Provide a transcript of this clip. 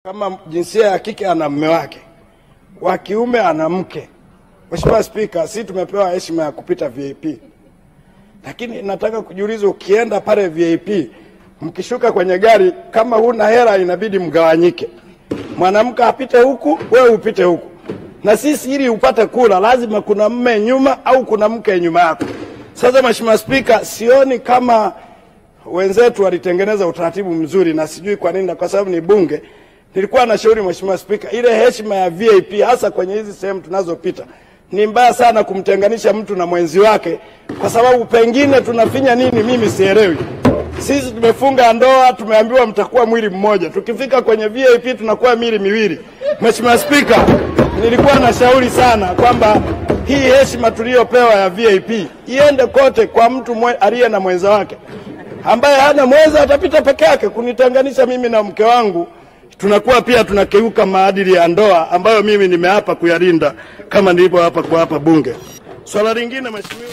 Kama jinsia ya kike ana mume wake, wa kiume ana mke. Mheshimiwa Spika, sisi tumepewa heshima ya kupita VIP. Lakini nataka kujiuliza, ukienda pale VIP, mkishuka kwenye gari, kama huna hela inabidi mgawanyike. Mwanamke apite huku, wewe upite huku. Na sisi ili upate kula lazima kuna mume nyuma au kuna mke nyuma yako. Sasa Mheshimiwa Spika, sioni kama wenzetu walitengeneza utaratibu mzuri, na sijui kwa nini, kwa sababu ni bunge. Nilikuwa na shauri Mheshimiwa Spika, ile heshima ya VIP hasa kwenye hizi sehemu tunazopita, ni mbaya sana kumtenganisha mtu na mwenzi wake, kwa sababu pengine tunafinya nini mimi sielewi. Sisi tumefunga ndoa, tumeambiwa mtakuwa mwili mmoja. Tukifika kwenye VIP tunakuwa miili miwili. Mheshimiwa Spika, nilikuwa na shauri sana kwamba hii heshima tuliyopewa ya VIP iende kote kwa mtu aliye na mwenza wake. Ambaye hana mwenza atapita peke yake. Kunitenganisha mimi na mke wangu, tunakuwa pia tunakeuka maadili ya ndoa ambayo mimi nimeapa kuyalinda kama nilivyo hapa kwa hapa bunge. Swala lingine Mheshimiwa